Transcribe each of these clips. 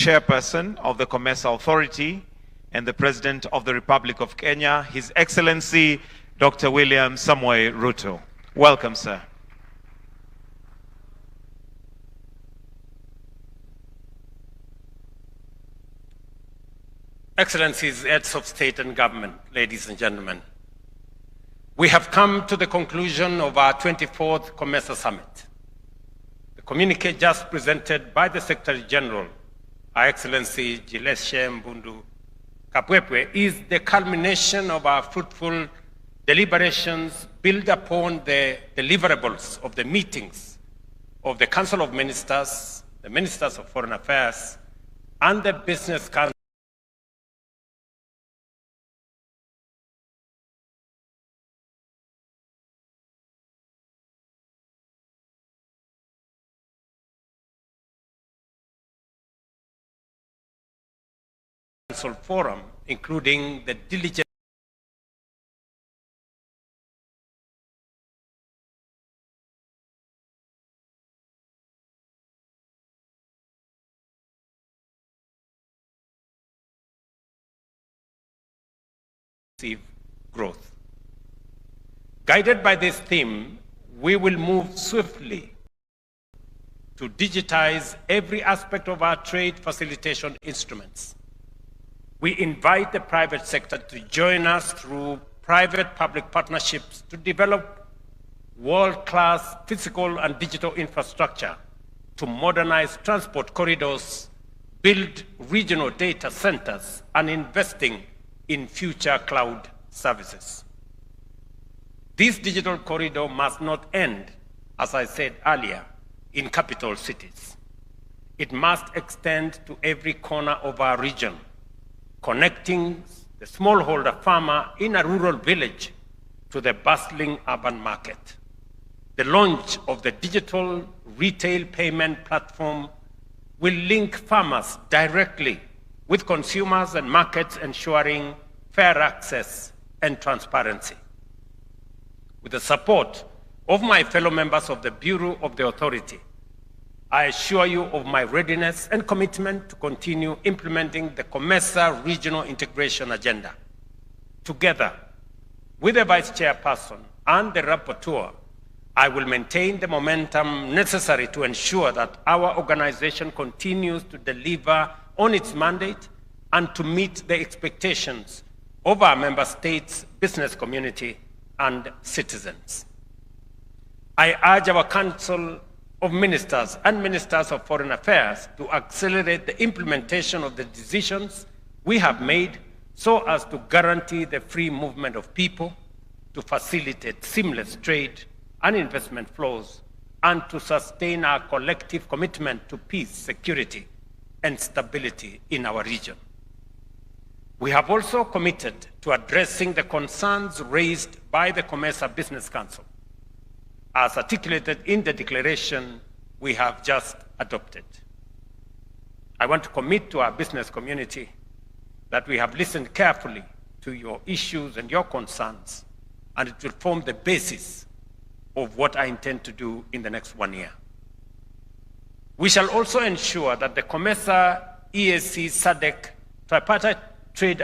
Chairperson of the Comesa Authority and the President of the Republic of Kenya, His Excellency Dr. William Samoei Ruto. Welcome, sir. Excellencies, heads of state and government, ladies and gentlemen, we have come to the conclusion of our 24th Comesa Summit. The communique just presented by the Secretary General, Our Excellency Gileshe Mbundu Kapwepwe, is the culmination of our fruitful deliberations built upon the deliverables of the meetings of the Council of Ministers, the Ministers of Foreign Affairs, and the Business Council Forum, including the diligent growth. Guided by this theme, we will move swiftly to digitize every aspect of our trade facilitation instruments. We invite the private sector to join us through private-public partnerships to develop world-class physical and digital infrastructure to modernize transport corridors, build regional data centers, and investing in future cloud services. This digital corridor must not end, as I said earlier, in capital cities. It must extend to every corner of our region, connecting the smallholder farmer in a rural village to the bustling urban market. The launch of the digital retail payment platform will link farmers directly with consumers and markets, ensuring fair access and transparency. With the support of my fellow members of the Bureau of the Authority, I assure you of my readiness and commitment to continue implementing the Comesa Regional Integration Agenda. Together with the Vice Chairperson and the Rapporteur, I will maintain the momentum necessary to ensure that our organization continues to deliver on its mandate and to meet the expectations of our member states, business community, and citizens. I urge our Council of Ministers and Ministers of Foreign Affairs to accelerate the implementation of the decisions we have made so as to guarantee the free movement of people, to facilitate seamless trade and investment flows, and to sustain our collective commitment to peace, security, and stability in our region. We have also committed to addressing the concerns raised by the Comesa Business Council, as articulated in the declaration we have just adopted. I want to commit to our business community that we have listened carefully to your issues and your concerns, and it will form the basis of what I intend to do in the next 1 year. We shall also ensure that the Comesa EAC SADC tripartite trade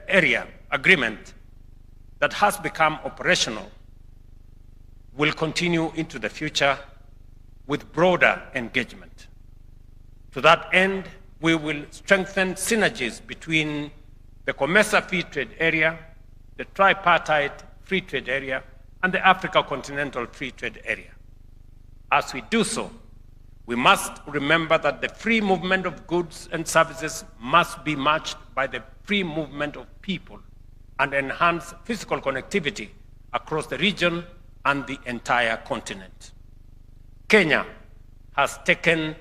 area agreement that has become operational will continue into the future with broader engagement. To that end, we will strengthen synergies between the Comesa Free Trade Area, the Tripartite Free Trade Area, and the Africa Continental Free Trade Area. As we do so, we must remember that the free movement of goods and services must be matched by the free movement of people and enhance physical connectivity across the region and the entire continent. Kenya has taken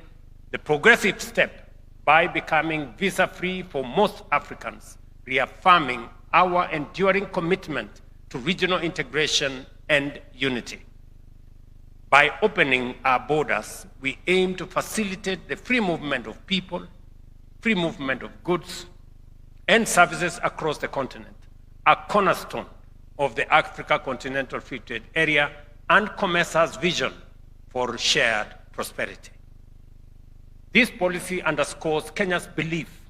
the progressive step by becoming visa-free for most Africans, reaffirming our enduring commitment to regional integration and unity. By opening our borders, we aim to facilitate the free movement of people, free movement of goods and services across the continent, a cornerstone of the Africa Continental Free Trade Area and Comesa's vision for shared prosperity. This policy underscores Kenya's belief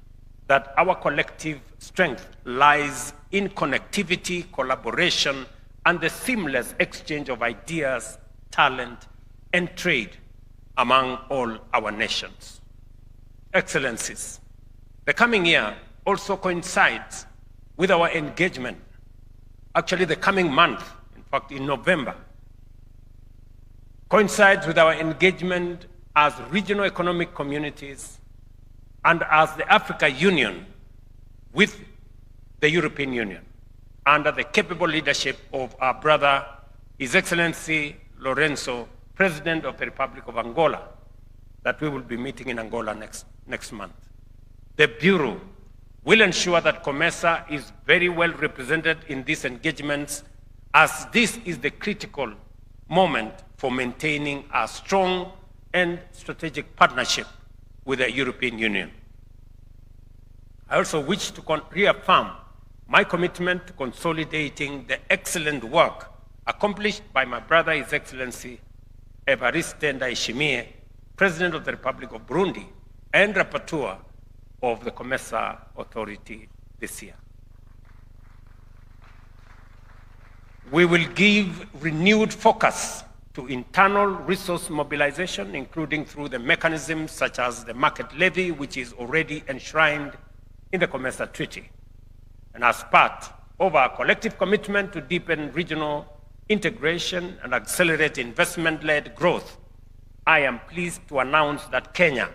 that our collective strength lies in connectivity, collaboration, and the seamless exchange of ideas, talent, and trade among all our nations. Excellencies, the coming year also coincides with our engagement, actually the coming month, in fact in November, coincides with our engagement as regional economic communities and as the Africa Union with the European Union under the capable leadership of our brother, His Excellency Lorenzo, President of the Republic of Angola, that we will be meeting in Angola next month. The Bureau will ensure that Comesa is very well represented in these engagements, as this is the critical moment for maintaining a strong and strategic partnership with the European Union. I also wish to reaffirm my commitment to consolidating the excellent work accomplished by my brother, His Excellency Evariste Ndayishimiye, President of the Republic of Burundi and Rapporteur of the Comesa Authority this year. We will give renewed focus to internal resource mobilization, including through the mechanisms such as the market levy, which is already enshrined in the Comesa Treaty. And as part of our collective commitment to deepen regional integration and accelerate investment-led growth, I am pleased to announce that Kenya,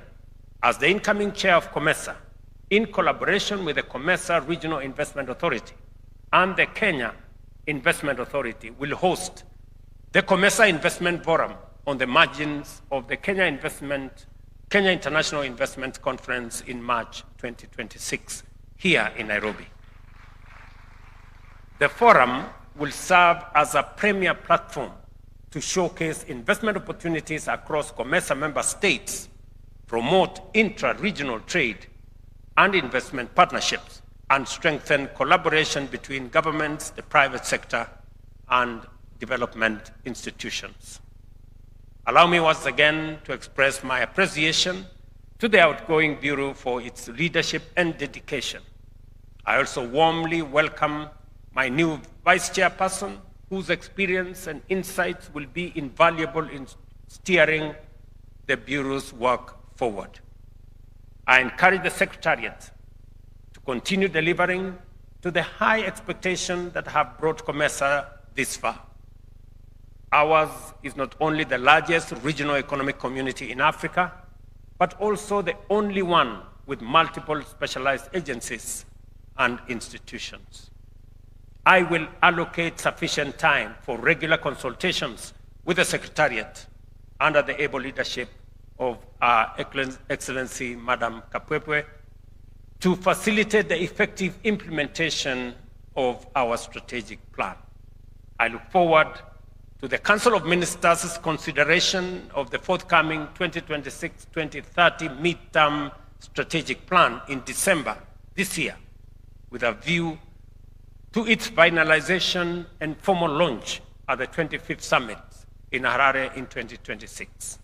as the incoming chair of Comesa, in collaboration with the Comesa Regional Investment Authority and the Kenya Investment Authority, will host the Comesa Investment Forum on the margins of the Kenya International Investment Conference in March 2026 here in Nairobi. The forum will serve as a premier platform to showcase investment opportunities across Comesa member states, promote intra-regional trade and investment partnerships, and strengthen collaboration between governments, the private sector, and development institutions. Allow me once again to express my appreciation to the outgoing Bureau for its leadership and dedication. I also warmly welcome my new Vice Chairperson, whose experience and insights will be invaluable in steering the Bureau's work forward. I encourage the Secretariat to continue delivering to the high expectations that have brought Comesa this far. Ours is not only the largest regional economic community in Africa, but also the only one with multiple specialized agencies and institutions. I will allocate sufficient time for regular consultations with the Secretariat under the able leadership of our Excellency, Madam Kapwepwe, to facilitate the effective implementation of our strategic plan. I look forward to the Council of Ministers' consideration of the forthcoming 2026-2030 midterm strategic plan in December this year, with a view to its finalization and formal launch at the 25th Summit in Harare in 2026.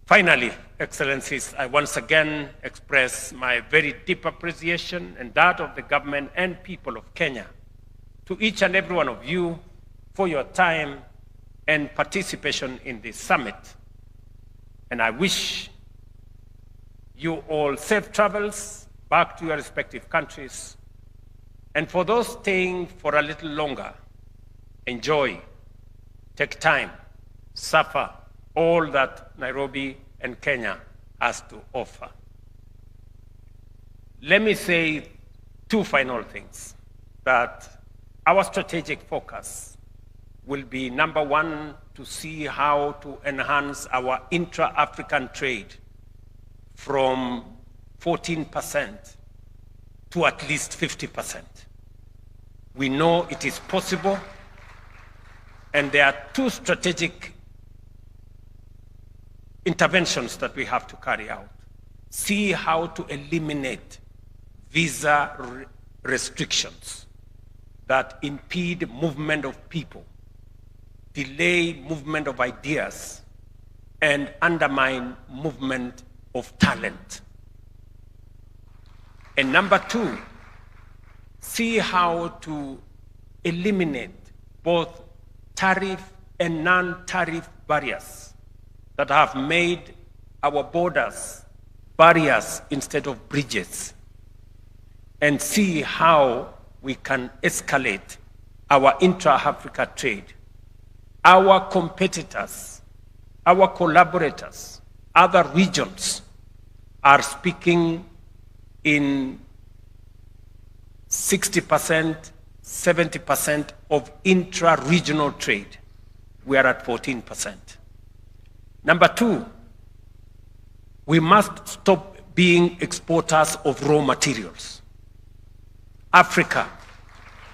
Finally, Excellencies, I once again express my very deep appreciation and that of the government and people of Kenya to each and every one of you for your time and participation in this summit. And I wish you all safe travels back to your respective countries. And for those staying for a little longer, enjoy, take time, suffer all that Nairobi and Kenya has to offer. Let me say two final things. That our strategic focus will be, number one, to see how to enhance our intra-African trade from 14% to at least 50%. We know it is possible, and there are two strategic interventions that we have to carry out. See how to eliminate visa restrictions that impede movement of people, delay movement of ideas, and undermine movement of talent. And number two, see how to eliminate both tariff and non-tariff barriers that have made our borders barriers instead of bridges, and see how we can escalate our intra-Africa trade. Our competitors, our collaborators, other regions are speaking in 60%, 70% of intra-regional trade. We are at 14%. Number two, we must stop being exporters of raw materials. Africa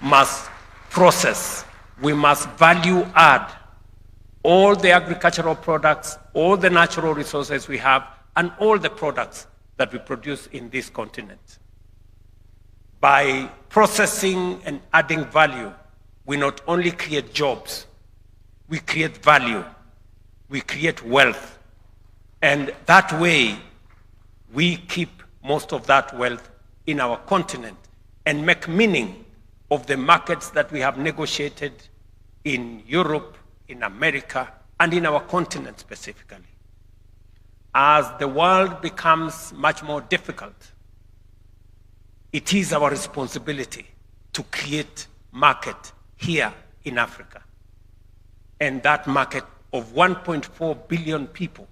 must process, we must value add all the agricultural products, all the natural resources we have, and all the products that we produce in this continent. By processing and adding value, we not only create jobs, we create value, we create wealth, and that way we keep most of that wealth in our continent and make meaning of the markets that we have negotiated in Europe, in America, and in our continent specifically. As the world becomes much more difficult, it is our responsibility to create market here in Africa. And that market of 1.4 billion people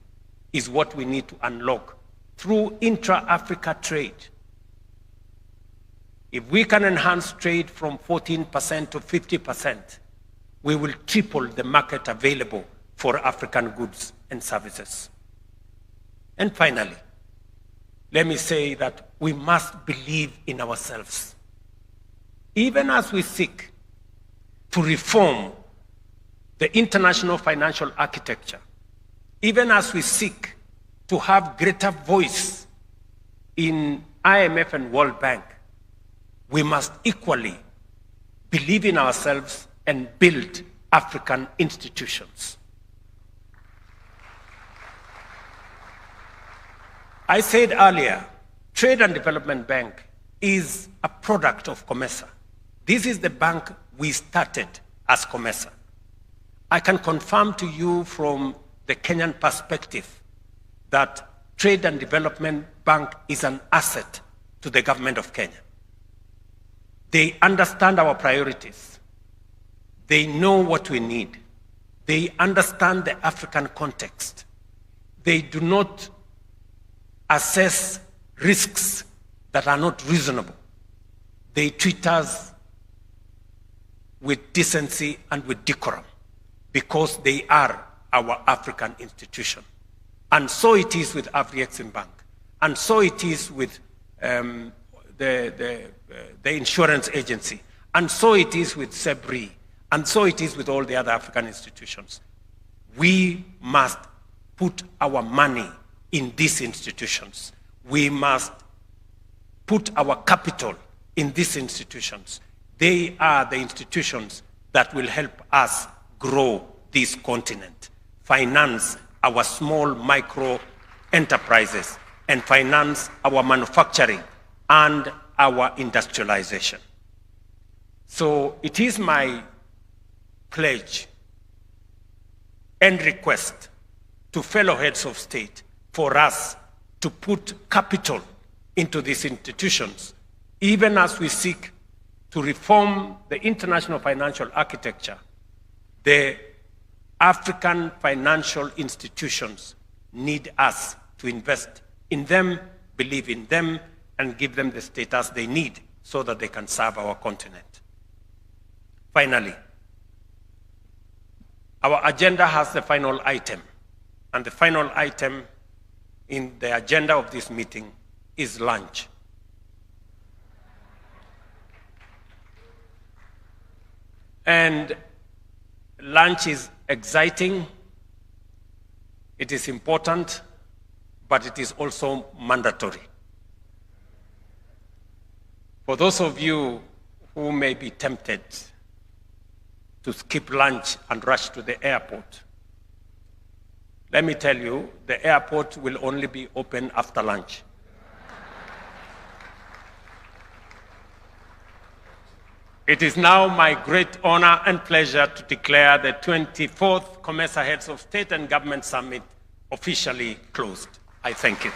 is what we need to unlock through intra-Africa trade. If we can enhance trade from 14% to 50%, we will triple the market available for African goods and services. And finally, let me say that we must believe in ourselves. Even as we seek to reform the international financial architecture, even as we seek to have greater voice in IMF and World Bank, we must equally believe in ourselves and build African institutions. I said earlier, Trade and Development Bank is a product of Comesa. This is the bank we started as Comesa. I can confirm to you from the Kenyan perspective that Trade and Development Bank is an asset to the government of Kenya. They understand our priorities. They know what we need. They understand the African context. They do not assess risks that are not reasonable. They treat us with decency and with decorum because they are our African institution. And so it is with Afrexim Bank. And so it is with the insurance agency. And so it is with SEBRI. And so it is with all the other African institutions. We must put our money in these institutions. We must put our capital in these institutions. They are the institutions that will help us grow this continent, finance our small micro enterprises, and finance our manufacturing and our industrialization. So it is my pledge and request to fellow heads of state for us to put capital into these institutions, even as we seek to reform the international financial architecture. The African financial institutions need us to invest in them, believe in them, and give them the status they need so that they can serve our continent. Finally, our agenda has the final item, and the final item in the agenda of this meeting is lunch. And lunch is exciting, it is important, but it is also mandatory. For those of you who may be tempted to skip lunch and rush to the airport, Let me tell you, the airport will only be open after lunch. It is now my great honor and pleasure to declare the 24th Comesa Heads of State and Government Summit officially closed. I thank you.